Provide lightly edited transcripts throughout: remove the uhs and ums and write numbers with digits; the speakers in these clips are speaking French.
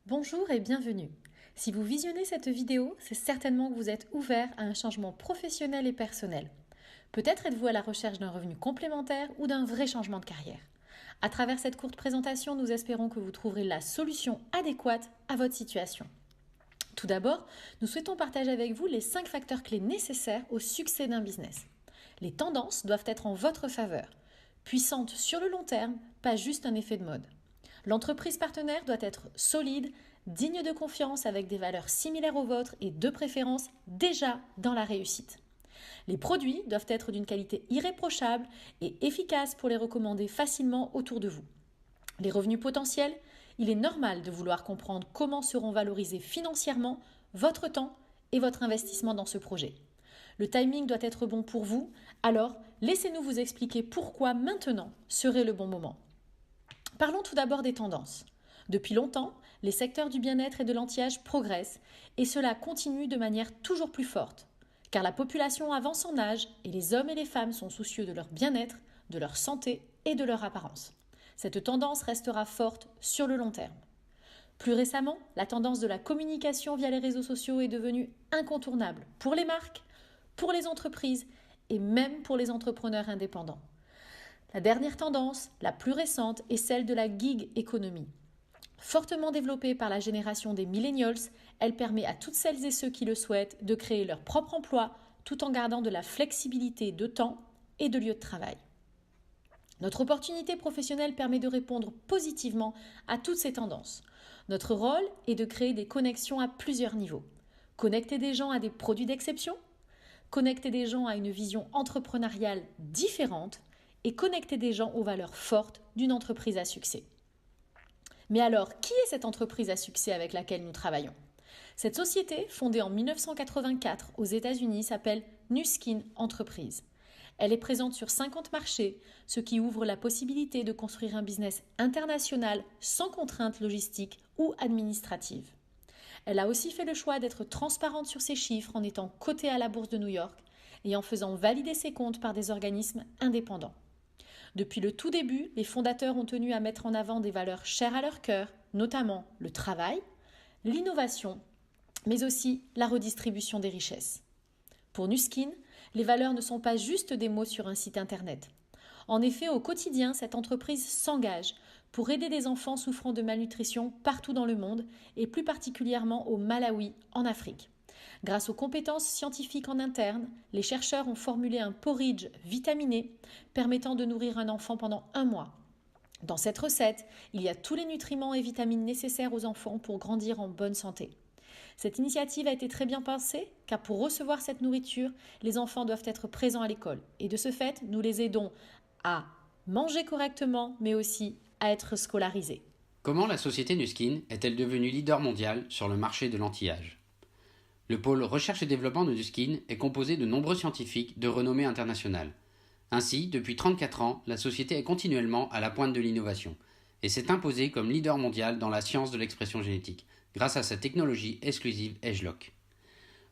Bonjour et bienvenue. Si vous visionnez cette vidéo, c'est certainement que vous êtes ouvert à un changement professionnel et personnel. Peut-être êtes-vous à la recherche d'un revenu complémentaire ou d'un vrai changement de carrière. À travers cette courte présentation, nous espérons que vous trouverez la solution adéquate à votre situation. Tout d'abord, nous souhaitons partager avec vous les 5 facteurs clés nécessaires au succès d'un business. Les tendances doivent être en votre faveur, puissantes sur le long terme, pas juste un effet de mode. L'entreprise partenaire doit être solide, digne de confiance avec des valeurs similaires aux vôtres et de préférence déjà dans la réussite. Les produits doivent être d'une qualité irréprochable et efficace pour les recommander facilement autour de vous. Les revenus potentiels, il est normal de vouloir comprendre comment seront valorisés financièrement votre temps et votre investissement dans ce projet. Le timing doit être bon pour vous, alors laissez-nous vous expliquer pourquoi maintenant serait le bon moment. Parlons tout d'abord des tendances. Depuis longtemps, les secteurs du bien-être et de l'anti-âge progressent et cela continue de manière toujours plus forte, car la population avance en âge et les hommes et les femmes sont soucieux de leur bien-être, de leur santé et de leur apparence. Cette tendance restera forte sur le long terme. Plus récemment, la tendance de la communication via les réseaux sociaux est devenue incontournable pour les marques, pour les entreprises et même pour les entrepreneurs indépendants. La dernière tendance, la plus récente, est celle de la gig economy. Fortement développée par la génération des millennials, elle permet à toutes celles et ceux qui le souhaitent de créer leur propre emploi tout en gardant de la flexibilité de temps et de lieu de travail. Notre opportunité professionnelle permet de répondre positivement à toutes ces tendances. Notre rôle est de créer des connexions à plusieurs niveaux. Connecter des gens à des produits d'exception, connecter des gens à une vision entrepreneuriale différente et connecter des gens aux valeurs fortes d'une entreprise à succès. Mais alors, qui est cette entreprise à succès avec laquelle nous travaillons ? Cette société, fondée en 1984 aux États-Unis, s'appelle Nu Skin Entreprise. Elle est présente sur 50 marchés, ce qui ouvre la possibilité de construire un business international sans contraintes logistiques ou administratives. Elle a aussi fait le choix d'être transparente sur ses chiffres en étant cotée à la bourse de New York et en faisant valider ses comptes par des organismes indépendants. Depuis le tout début, les fondateurs ont tenu à mettre en avant des valeurs chères à leur cœur, notamment le travail, l'innovation, mais aussi la redistribution des richesses. Pour Nu Skin, les valeurs ne sont pas juste des mots sur un site internet. En effet, au quotidien, cette entreprise s'engage pour aider des enfants souffrant de malnutrition partout dans le monde et plus particulièrement au Malawi, en Afrique. Grâce aux compétences scientifiques en interne, les chercheurs ont formulé un porridge vitaminé permettant de nourrir un enfant pendant 1 mois. Dans cette recette, il y a tous les nutriments et vitamines nécessaires aux enfants pour grandir en bonne santé. Cette initiative a été très bien pensée car pour recevoir cette nourriture, les enfants doivent être présents à l'école. Et de ce fait, nous les aidons à manger correctement mais aussi à être scolarisés. Comment la société Nu Skin est-elle devenue leader mondial sur le marché de l'anti-âge ? Le pôle recherche et développement de Nu Skin est composé de nombreux scientifiques de renommée internationale. Ainsi, depuis 34 ans, la société est continuellement à la pointe de l'innovation et s'est imposée comme leader mondial dans la science de l'expression génétique, grâce à sa technologie exclusive AgeLock.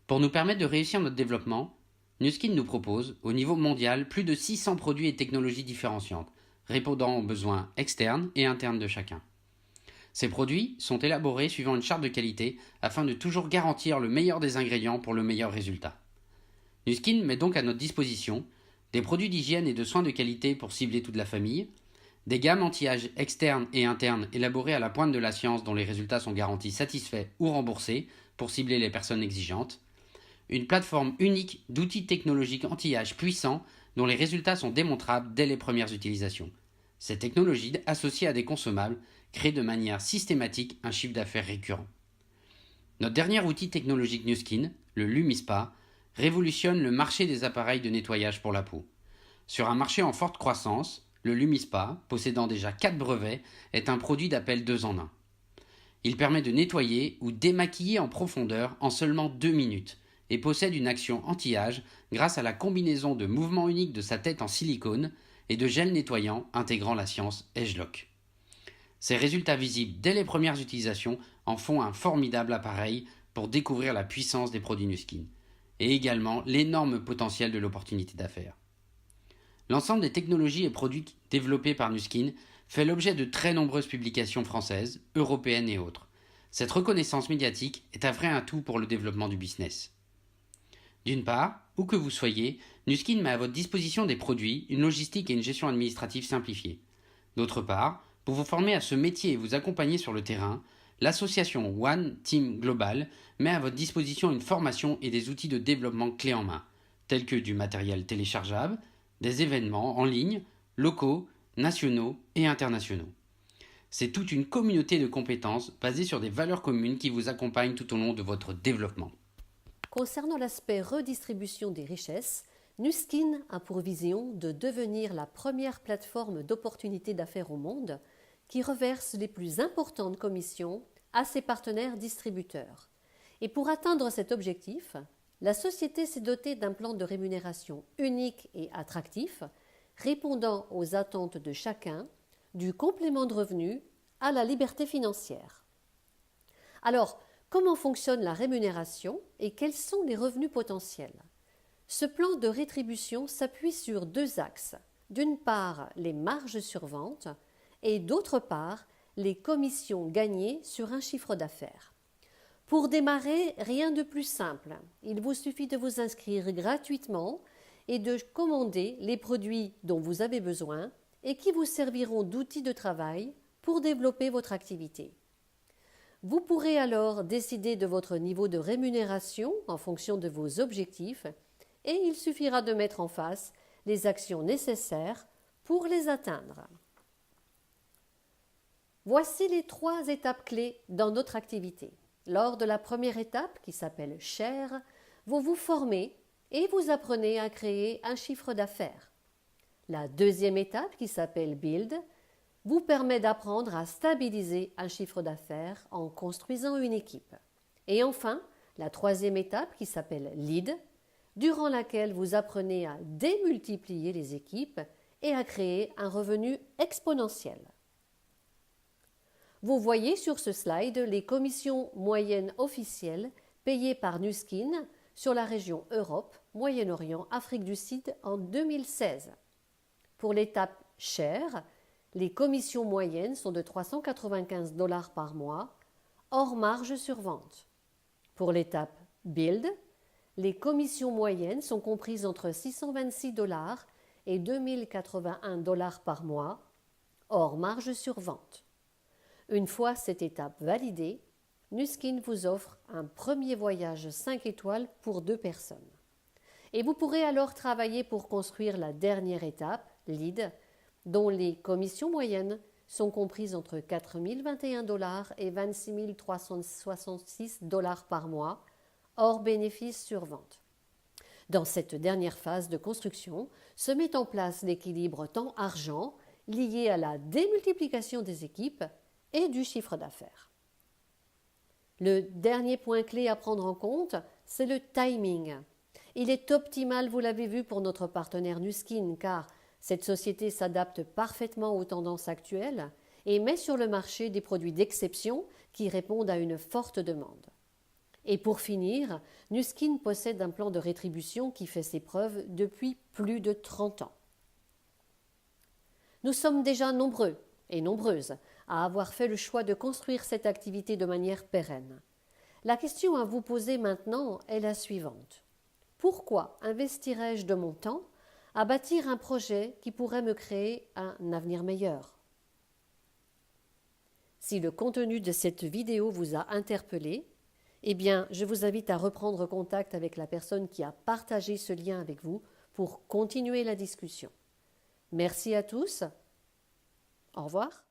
Pour nous permettre de réussir notre développement, Nu Skin nous propose, au niveau mondial, plus de 600 produits et technologies différenciantes, répondant aux besoins externes et internes de chacun. Ces produits sont élaborés suivant une charte de qualité afin de toujours garantir le meilleur des ingrédients pour le meilleur résultat. Nu Skin met donc à notre disposition des produits d'hygiène et de soins de qualité pour cibler toute la famille, des gammes anti-âge externes et internes élaborées à la pointe de la science dont les résultats sont garantis satisfaits ou remboursés pour cibler les personnes exigeantes, une plateforme unique d'outils technologiques anti-âge puissants dont les résultats sont démontrables dès les premières utilisations. Ces technologies, associées à des consommables, créent de manière systématique un chiffre d'affaires récurrent. Notre dernier outil technologique Nu Skin, le LumiSpa, révolutionne le marché des appareils de nettoyage pour la peau. Sur un marché en forte croissance, le LumiSpa, possédant déjà 4 brevets, est un produit d'appel 2 en 1. Il permet de nettoyer ou démaquiller en profondeur en seulement 2 minutes et possède une action anti-âge grâce à la combinaison de mouvements uniques de sa tête en silicone et de gel nettoyant intégrant la science AgeLock. Ces résultats visibles dès les premières utilisations en font un formidable appareil pour découvrir la puissance des produits Nu Skin et également l'énorme potentiel de l'opportunité d'affaires. L'ensemble des technologies et produits développés par Nu Skin fait l'objet de très nombreuses publications françaises, européennes et autres. Cette reconnaissance médiatique est un vrai atout pour le développement du business. D'une part, où que vous soyez, Nu Skin met à votre disposition des produits, une logistique et une gestion administrative simplifiée. D'autre part, pour vous former à ce métier et vous accompagner sur le terrain, l'association One Team Global met à votre disposition une formation et des outils de développement clés en main, tels que du matériel téléchargeable, des événements en ligne, locaux, nationaux et internationaux. C'est toute une communauté de compétences basée sur des valeurs communes qui vous accompagnent tout au long de votre développement. Concernant l'aspect redistribution des richesses, Nu Skin a pour vision de devenir la première plateforme d'opportunités d'affaires au monde qui reverse les plus importantes commissions à ses partenaires distributeurs. Et pour atteindre cet objectif, la société s'est dotée d'un plan de rémunération unique et attractif, répondant aux attentes de chacun, du complément de revenus à la liberté financière. Alors, comment fonctionne la rémunération et quels sont les revenus potentiels ? Ce plan de rétribution s'appuie sur deux axes. D'une part, les marges sur vente et d'autre part, les commissions gagnées sur un chiffre d'affaires. Pour démarrer, rien de plus simple. Il vous suffit de vous inscrire gratuitement et de commander les produits dont vous avez besoin et qui vous serviront d'outils de travail pour développer votre activité. Vous pourrez alors décider de votre niveau de rémunération en fonction de vos objectifs et il suffira de mettre en face les actions nécessaires pour les atteindre. Voici les 3 étapes clés dans notre activité. Lors de la première étape, qui s'appelle Share, vous vous formez et vous apprenez à créer un chiffre d'affaires. La deuxième étape, qui s'appelle Build, vous permet d'apprendre à stabiliser un chiffre d'affaires en construisant une équipe. Et enfin, la troisième étape, qui s'appelle Lead, durant laquelle vous apprenez à démultiplier les équipes et à créer un revenu exponentiel. Vous voyez sur ce slide les commissions moyennes officielles payées par Nu Skin sur la région Europe, Moyen-Orient, Afrique du Sud en 2016. Pour l'étape Share, les commissions moyennes sont de 395 $ par mois, hors marge sur vente. Pour l'étape Build, les commissions moyennes sont comprises entre 626 $ et 2081 $ par mois, hors marge sur vente. Une fois cette étape validée, Nu Skin vous offre un premier voyage 5 étoiles pour 2 personnes. Et vous pourrez alors travailler pour construire la dernière étape, Lead, dont les commissions moyennes sont comprises entre 4 021 $ et 26 366 $ par mois, hors bénéfice sur vente. Dans cette dernière phase de construction, se met en place l'équilibre temps-argent lié à la démultiplication des équipes et du chiffre d'affaires. Le dernier point clé à prendre en compte, c'est le timing. Il est optimal, vous l'avez vu, pour notre partenaire Nu Skin, car cette société s'adapte parfaitement aux tendances actuelles et met sur le marché des produits d'exception qui répondent à une forte demande. Et pour finir, Nu Skin possède un plan de rétribution qui fait ses preuves depuis plus de 30 ans. Nous sommes déjà nombreux et nombreuses à avoir fait le choix de construire cette activité de manière pérenne. La question à vous poser maintenant est la suivante. Pourquoi investirais-je de mon temps à bâtir un projet qui pourrait me créer un avenir meilleur ? Si le contenu de cette vidéo vous a interpellé, eh bien, je vous invite à reprendre contact avec la personne qui a partagé ce lien avec vous pour continuer la discussion. Merci à tous. Au revoir.